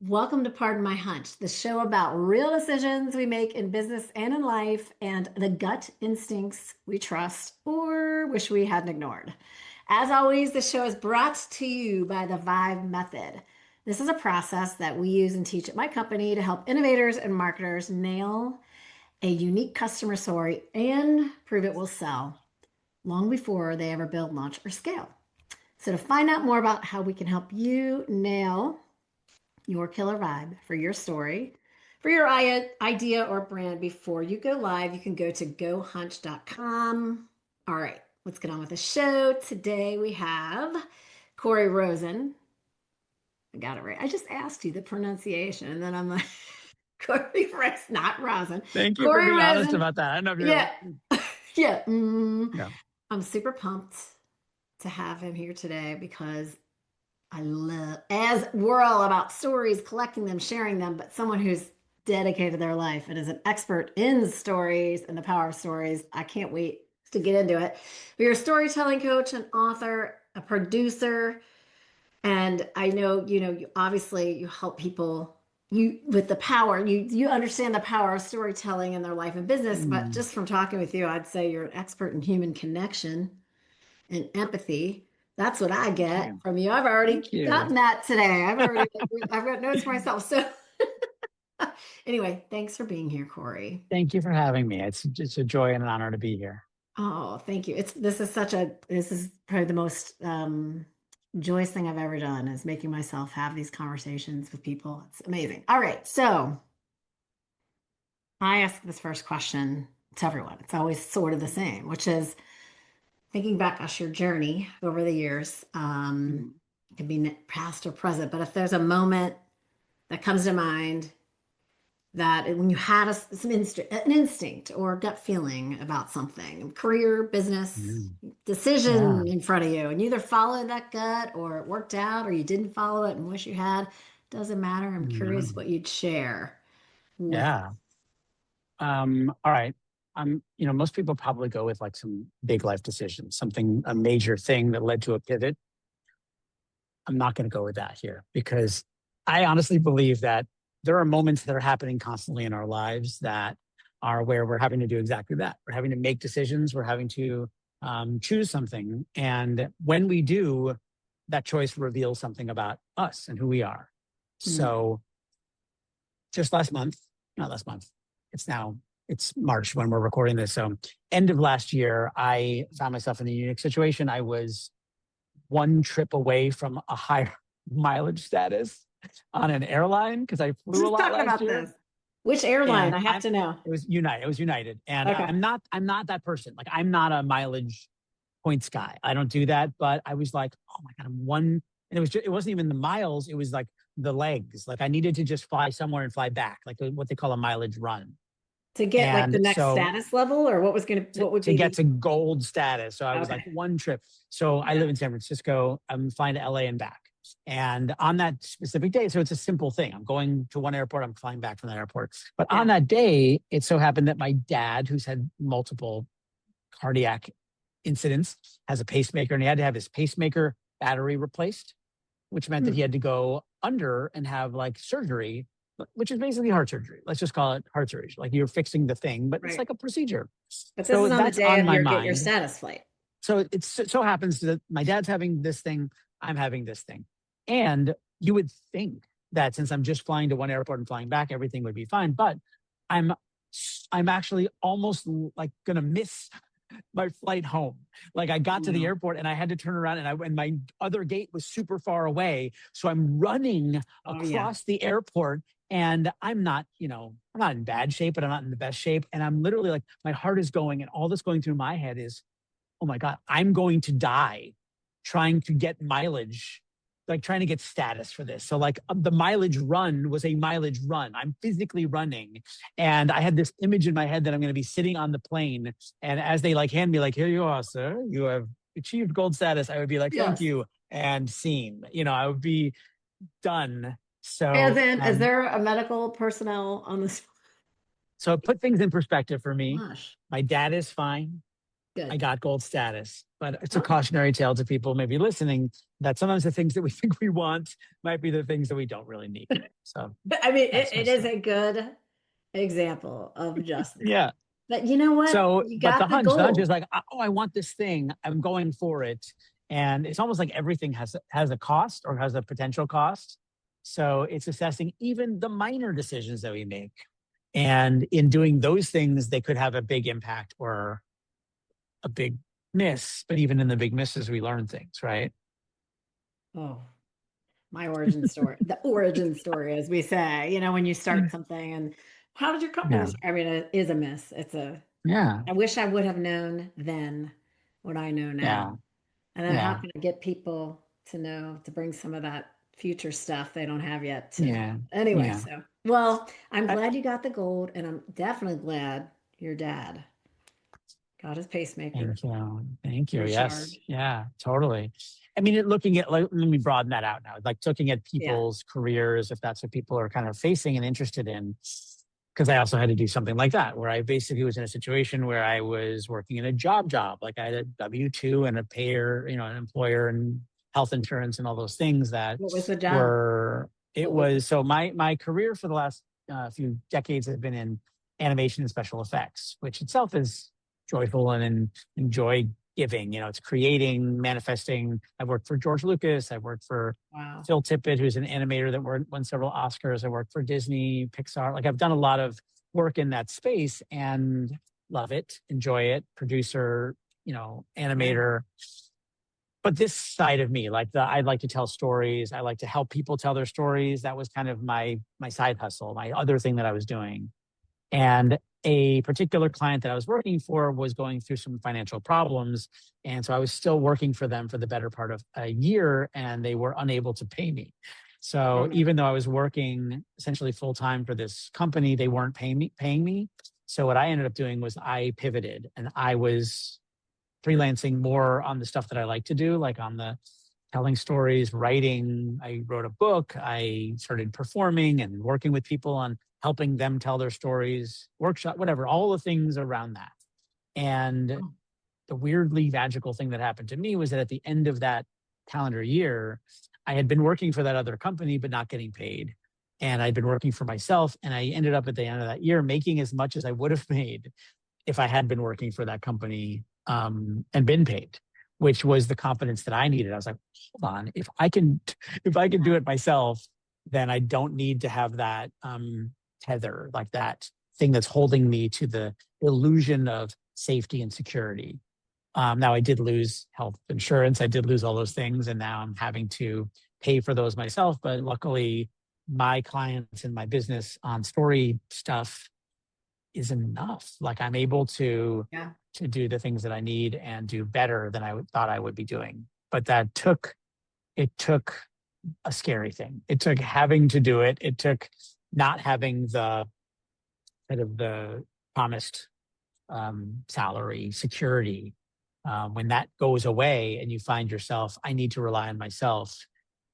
Welcome to Pardon My Hunch, the show about real decisions we make in business and in life and the gut instincts we trust or wish we hadn't ignored. As always, the show is brought to you by the Vibe Method. This is a process that we use and teach at my company to help innovators and marketers nail a unique customer story and prove it will sell long before they ever build, launch, or scale. So, to find out more about how we can help you nail your killer vibe for your story, for your idea or brand before you go live, you can go to gohunch.com. All right, let's get on with the show. Today we have Corey Rosen. I got it right. I just asked you the pronunciation, and then I'm like, Corey Rosen, not Rosen. Thank you for Corey being honest Rosen. about that. I don't know if you're, Yeah. Yeah. yeah. I'm super pumped to have him here today because I love, as we're all about stories, collecting them, sharing them, but someone who's dedicated their life and is an expert in stories and the power of stories. I can't wait to get into it. But you're a storytelling coach, an author, a producer, and I know, you obviously you help people you with the power. You understand the power of storytelling in their life and business, but Mm, just from talking with you, I'd say you're an expert in human connection and empathy. That's what I thank get you. from you. I've already Thank you. gotten that today. I've got notes for myself. So anyway, thanks for being here, Corey. Thank you for having me. It's a joy and an honor to be here. Oh, thank you. This is probably the most joyous thing I've ever done is making myself have these conversations with people. It's amazing. All right. So I ask this first question to everyone. It's always sort of the same, which is thinking back on your journey over the years. Mhm. It can be past or present, but if there's a moment that comes to mind that when you had an instinct or gut feeling about something, career, business, Mm. Yeah. decision in front of you, and you either followed that gut or it worked out or you didn't follow it and wish you had, doesn't matter. I'm curious Mhm. what you'd share with. Yeah. All right. Most people probably go with like some big life decisions, a major thing that led to a pivot. I'm not going to go with that here because I honestly believe that there are moments that are happening constantly in our lives that are where we're having to do exactly that. We're having to make decisions. We're having to choose something. And when we do, that choice reveals something about us and who we are. Mm. So just last month, not last month, it's now, it's March when we're recording this. So end of last year, I found myself in a unique situation. I was one trip away from a higher mileage status on an airline because I flew a Just lot talking last about year. this. Which airline? And I have I'm to know. it was United. It was United. And Okay. I'm not that person. Like I'm not a mileage points guy. I don't do that. But I was like, oh my God, I'm one. And it wasn't even the miles, it was like the legs. Like I needed to just fly somewhere and fly back, like what they call a mileage run. To get like the And next so status level, or what would to be get the to gold status. So I was like okay. one trip. So I live Yeah. in San Francisco. I'm flying to LA and back. And on that specific day, so it's a simple thing. I'm going to one airport, I'm flying back from that airport. But on Yeah. that day, it so happened that my dad, who's had multiple cardiac incidents, has a pacemaker and he had to have his pacemaker battery replaced, which meant that he Hmm. had to go under and have like surgery, which is basically heart surgery. Let's just call it heart surgery. Like you're fixing the thing, but it's Right. like a procedure. But this So is on the that's day on of my your get your mind. status flight. It so happens that my dad's having this thing, I'm having this thing. And you would think that since I'm just flying to one airport and flying back, everything would be fine. But I'm I'm actually almost like gonna miss my flight home. Like I got to the No. airport and I had to turn around and my other gate was super far away. So I'm running Oh yeah. across the airport and I'm not in bad shape, but I'm not in the best shape. And I'm literally like, my heart is going and all that's going through my head is, oh my God, I'm going to die trying to get mileage, like trying to get status for this. So like the mileage run was a mileage run. I'm physically running. And I had this image in my head that I'm going to be sitting on the plane. And as they like hand me like, here you are, sir, you have achieved gold status. I would be like, thank Yes. you. And scene, I would be done. And So, then is there a medical personnel on this? so it put things in perspective for me. Gosh. My dad is fine. I Good. got gold status. But it's a Oh, cautionary tale to people maybe listening that sometimes the things that we think we want might be the things that we don't really need. So but I mean, that's my it is story. a good example of just that. Yeah. But you know what? So, You but got the the hunch gold. is like, oh, I want this thing. I'm going for it. And it's almost like everything has a cost or has a potential cost. So it's assessing even the minor decisions that we make. And in doing those things, they could have a big impact or a big miss. But even in the big misses, we learn things, right? Oh, my origin story, the origin story, as we say, when you start something and how did your company, Yeah. I mean, it is a miss. Yeah. I wish I would have known then what I know now. Yeah. And then how Yeah. can I get people to know to bring some of that future stuff they don't have yet to Yeah. anyway, Yeah. so well, I'm I, glad you got the gold and I'm definitely glad your dad got his pacemaker Thank you. Thank you. Yes. recharged. Yeah, totally. I mean, looking at, like, let me broaden that out now. Like looking at Yeah. people's careers, if that's what people are kind of facing and interested in. Because I also had to do something like that, where I basically was in a situation where I was working in a job. Like I had a W-2 and a payer, an employer and health insurance and all those things that What was the job? were, it What was it? was, so my career for the last few decades has been in animation and special effects, which itself is joyful and enjoy giving. It's creating, manifesting. I've worked for George Lucas. I've worked for Wow. Phil Tippett, who's an animator that won several Oscars. I worked for Disney, Pixar. Like I've done a lot of work in that space and love it, enjoy it. Producer, Yeah. animator. But this side of me, like I like to tell stories. I like to help people tell their stories. That was kind of my side hustle, my other thing that I was doing. And a particular client that I was working for was going through some financial problems. And so I was still working for them for the better part of a year, and they were unable to pay me. So Mm. even though I was working essentially full time for this company, they weren't paying me. So what I ended up doing was I pivoted and I was freelancing more on the stuff that I like to do, like on the telling stories, writing. I wrote a book. I started performing and working with people on helping them tell their stories, workshop, whatever, all the things around that. And Oh. the weirdly magical thing that happened to me was that at the end of that calendar year, I had been working for that other company, but not getting paid. And I'd been working for myself. And I ended up at the end of that year making as much as I would have made if I had been working for that company and been paid, which was the confidence that I needed. I was like, hold on, if I can do Yeah. it myself, then I don't need to have that tether, like that thing that's holding me to the illusion of safety and security. Now I did lose health insurance, I did lose all those things, and now I'm having to pay for those myself. But luckily, my clients and my business on story stuff is enough. Like I'm able Yeah. to do the things that I need and do better than thought I would be doing. But it took a scary thing. It took having to do it. It took not having the kind of the promised salary security. When that goes away and you find yourself, I need to rely on myself,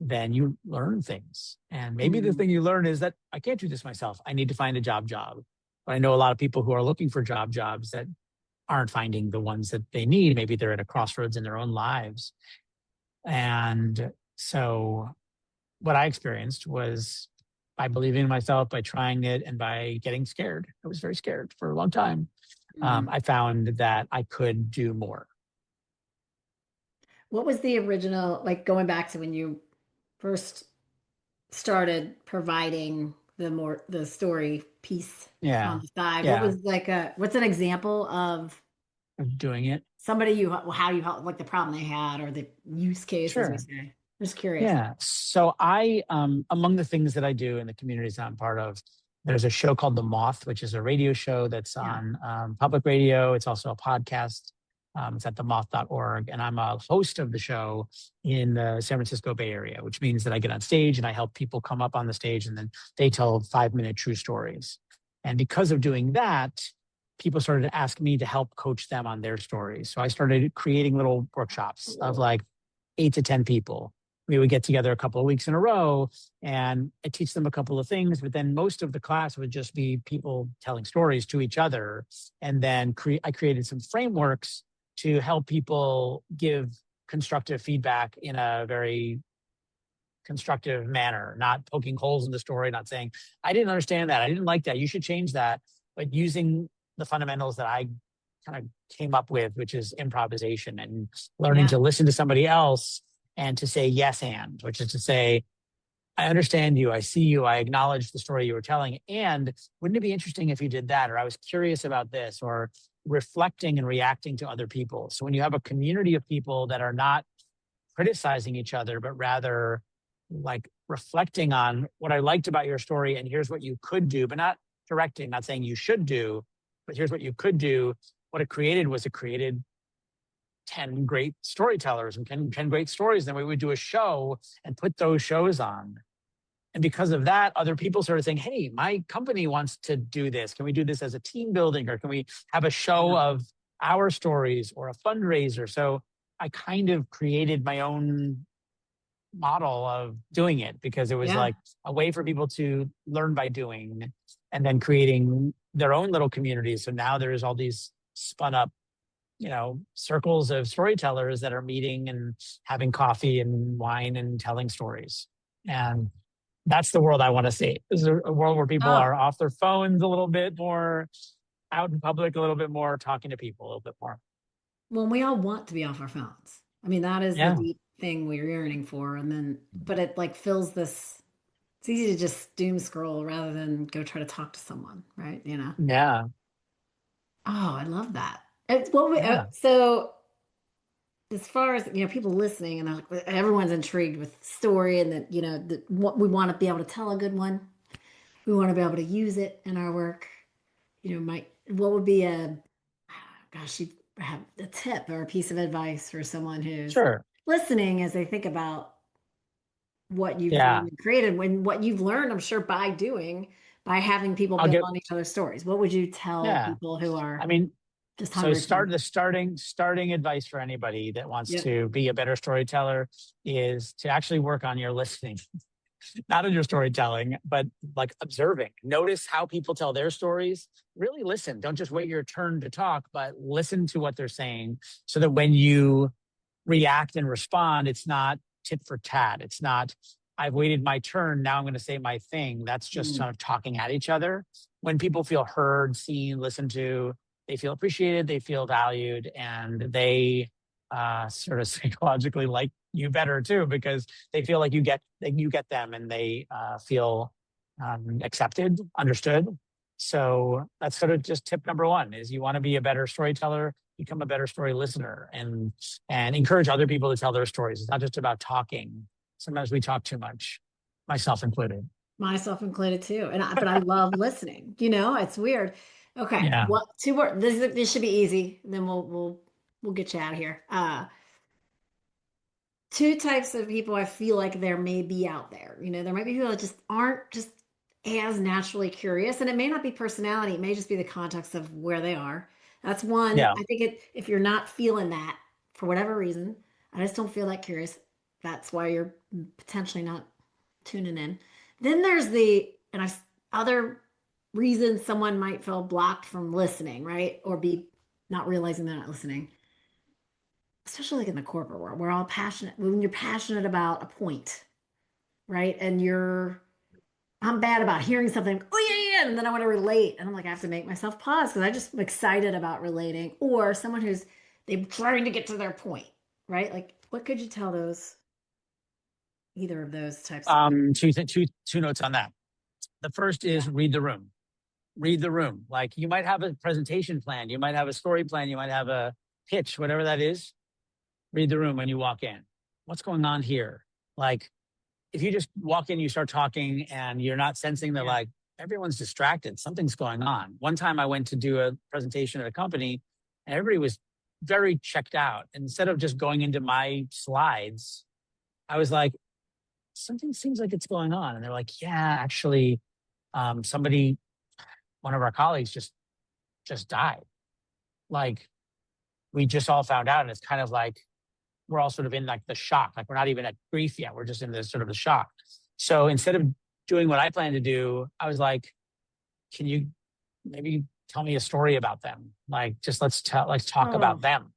then you learn things. And maybe the Mm. thing you learn is that I can't do this myself. I need to find a job. But I know a lot of people who are looking for jobs that aren't finding the ones that they need. Maybe they're at a crossroads in their own lives. And so what I experienced was by believing in myself, by trying it, and by getting scared. I was very scared for a long time. Mm. I found that I could do more. What was the original, like going back to when you first started providing the story piece on Yeah. the side? What Yeah. was what's an example of Of doing it. somebody how you help, like the problem they had or the use case, as we Sure. say? I'm just curious. Yeah. So among the things that I do in the communities that I'm part of, there's a show called The Moth, which is a radio show that's Yeah. on public radio. It's also a podcast. It's at themoth.org. And I'm a host of the show in the San Francisco Bay Area, which means that I get on stage and I help people come up on the stage and then they tell 5-minute true stories. And because of doing that, people started to ask me to help coach them on their stories. So I started creating little workshops of Cool. like 8 to 10 people. We would get together a couple of weeks in a row and I teach them a couple of things, but then most of the class would just be people telling stories to each other. And then I created some frameworks to help people give constructive feedback in a very constructive manner, not poking holes in the story, not saying, I didn't understand that. I didn't like that. You should change that. But using the fundamentals that I kind of came up with, which is improvisation and learning Yeah. to listen to somebody else and to say yes and, which is to say, I understand you, I see you, I acknowledge the story you were telling. And wouldn't it be interesting if you did that? Or I was curious about this, or reflecting and reacting to other people. So when you have a community of people that are not criticizing each other, but rather like reflecting on what I liked about your story and here's what you could do, but not directing, not saying you should do, but here's what you could do. What it created was it created 10 great storytellers and 10 great stories. Then we would do a show and put those shows on. And because of that, other people started saying, hey, my company wants to do this. Can we do this as a team building? Or can we have a show of our stories or a fundraiser? So I kind of created my own model of doing it because it was Yeah. like a way for people to learn by doing and then creating their own little communities. So now there's all these spun up, circles of storytellers that are meeting and having coffee and wine and telling stories. And that's the world I want to see. This is a world where people Oh, are off their phones a little bit more, out in public a little bit more, talking to people a little bit more. well, we all want to be off our phones. I mean, that is the Yeah. deep thing we're yearning for. And then, but it like fills this, it's easy to just doom scroll rather than go try to talk to someone, right? Yeah. Oh, I love that. It's what we, Yeah. so as far as, people listening and everyone's intrigued with story and that, what we want to be able to tell a good one. We want to be able to use it in our work. What would be gosh, you have a tip or a piece of advice for someone who's Sure. listening as they think about what you've Yeah. created, when what you've learned, I'm sure by having people I'll build get, on each other's stories. What would you tell yeah. people who I are mean, just so hungry for? starting advice for anybody that wants Yep. to be a better storyteller is to actually work on your listening, not on your storytelling, but like observing. Notice how people tell their stories. Really listen. Don't just wait your turn to talk, but listen to what they're saying so that when you react and respond, it's not tit for tat. It's not, I've waited my turn. Now I'm going to say my thing. That's just Mm. sort of talking at each other. When people feel heard, seen, listened to, they feel appreciated, they feel valued, and they sort of psychologically like you better too, because they feel like you get them and they feel accepted, understood. So that's sort of just tip number one is you want to be a better storyteller, become a better story listener and encourage other people to tell their stories. It's not just about talking. Sometimes we talk too much, myself included. Myself included too. But I love listening. It's weird. Okay, Yeah. what two words? This should be easy. Then we'll get you out of here. Two types of people I feel like there may be out there. There might be people that just aren't just as naturally curious, and it may not be personality, it may just be the context of where they are. That's one. Yeah. I think if you're not feeling that for whatever reason, I just don't feel that curious. That's why you're potentially not tuning in. Then there's other reasons someone might feel blocked from listening, right? Or be not realizing they're not listening, especially like in the corporate world. We're all passionate. When you're passionate about a point, right? And I'm bad about hearing something. Oh yeah, yeah, and then I want to relate, and I'm like, I have to make myself pause because I just am excited about relating. Or someone who's they're trying to get to their point, right? Like, what could you tell either of those types of people? Two notes on that. The first Yeah, is read the room. Read the room. Like you might have a presentation plan, you might have a story plan, you might have a pitch, whatever that is. Read the room when you walk in. What's going on here? Like if you just walk in, you start talking and you're not sensing that yeah. like everyone's distracted, something's going on. One time I went to do a presentation at a company and everybody was very checked out. Instead of just going into my slides, I was like, something seems like it's going on. And they're like, yeah, actually, somebody, one of our colleagues just died. Like we just all found out. And it's kind of like, we're all sort of in like the shock. Like we're not even at grief yet. We're just in this sort of the shock. So instead of doing what I plan to do, I was like, can you maybe tell me a story about them? Like just let's talk Oh, about them.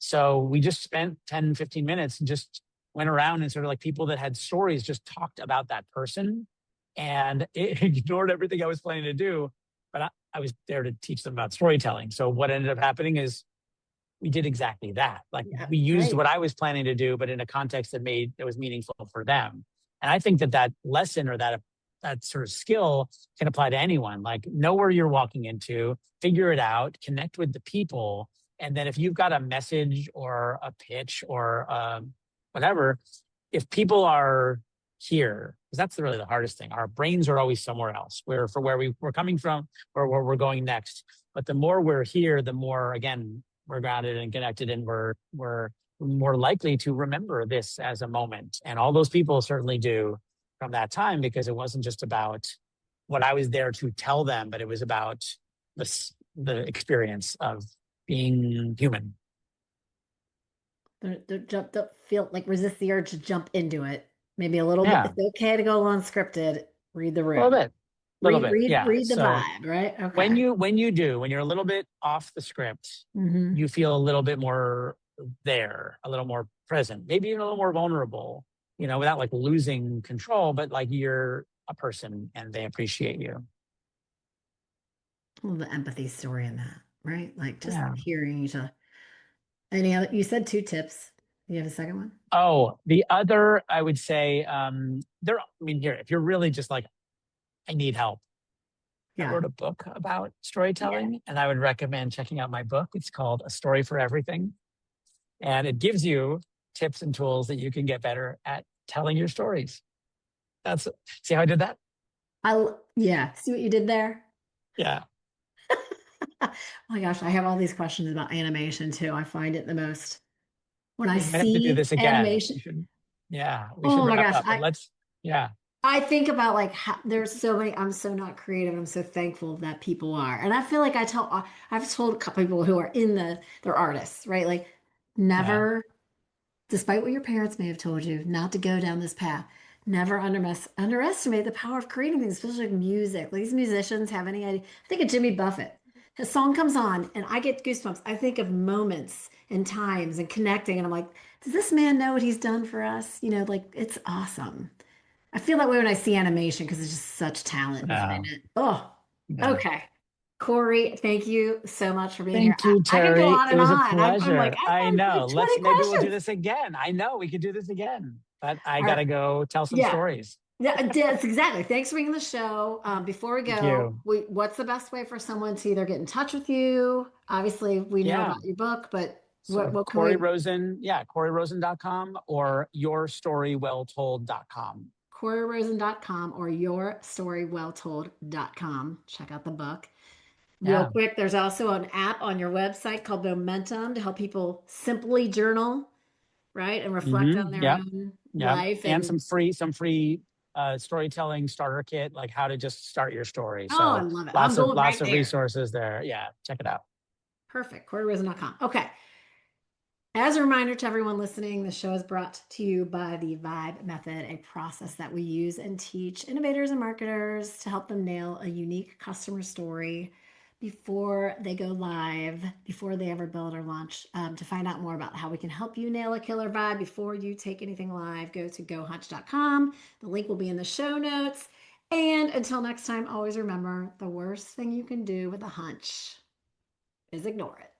So we just spent 10, 15 minutes and just went around and sort of like people that had stories just talked about that person, and it ignored everything I was planning to do. But I was there to teach them about storytelling. So what ended up happening is we did exactly that. Like Yeah, we used great. what I was planning to do, but in a context that was meaningful for them. And I think that that lesson or that sort of skill can apply to anyone. Like know where you're walking into, figure it out, connect with the people, and then if you've got a message or a pitch or whatever, if people are here, because that's really the hardest thing. Our brains are always somewhere else. Where for where we're coming from or where we're going next. But the more we're here, the more again we're grounded and connected, and we're more likely to remember this as a moment. And all those people certainly do from that time, because it wasn't just about what I was there to tell them, but it was about the experience of being human. Don't feel like resist the urge to jump into it. Maybe a little bit. Yeah, It's okay to go unscripted. Read the a little room. bit, a little bit. Yeah. Read the So vibe, right? when Okay. when you're a little bit off the script, Hmm. you feel a little bit more there, a little more present, maybe even a little more vulnerable, without like losing control, but like you're a person and they appreciate you. Well, the empathy story in that, right? Like just Yeah. hearing each other. Any other, you said two tips. You have a second one? Oh, the other, I would say, I mean, here, if you're really just like, I need help. I Yeah. wrote a book about Yeah. storytelling, and I would recommend checking out my book. It's called A Story for Everything. And it gives you tips and tools that you can get better at telling your stories. That's See how I did that? Yeah. See what you did there? Yeah. Oh my gosh, I have all these questions about animation too. I find it the most when I We might have to do see this again. animation. Yeah, we should Oh my wrap gosh, up, but yeah, I think about like how, there's so many. I'm so not creative. I'm so thankful that people are, and I feel like I've told a couple people who are in they're artists, right? Like yeah, never, despite what your parents may have told you, not to go down this path. Never underestimate the power of creating things, especially like music. These musicians have any idea? I think of Jimmy Buffett. His song comes on and I get goosebumps. I think of moments and times and connecting, and I'm like, does this man know what he's done for us? Like it's awesome. I feel that way when I see animation because it's just such talent yeah, behind it. Oh, yeah. okay. Corey, thank you so much for being here. Thank you, I could go Terry. on It and was a on. I'm like, pleasure. I I have like know. 20 Maybe we'll do questions. this again. I know we could do this again, but I All right. gotta go tell some Yeah. stories. Yeah, that's exactly. Thanks for being on the show. Before we Thank go, you. what's the best way for someone to either get in touch with you? Obviously, we know Yeah. about your book, but So what can Corey we, Rosen, yeah, CoreyRosen.com or yourstorywelltold.com. CoreyRosen.com or yourstorywelltold.com. Check out the book. Real Yeah. quick, there's also an app on your website called Momentum to help people simply journal, right? And reflect on their Yeah. own Yeah. life. And And some free storytelling starter kit, like how to just start your story. oh, I So love it. I'm going lots right of there. resources there. Yeah, check it out. Perfect. CoreyRosen.com. Okay. As a reminder to everyone listening, the show is brought to you by the Vibe Method, a process that we use and teach innovators and marketers to help them nail a unique customer story before they go live, before they ever build or launch. To find out more about how we can help you nail a killer vibe before you take anything live, go to gohunch.com. The link will be in the show notes. And until next time, always remember the worst thing you can do with a hunch is ignore it.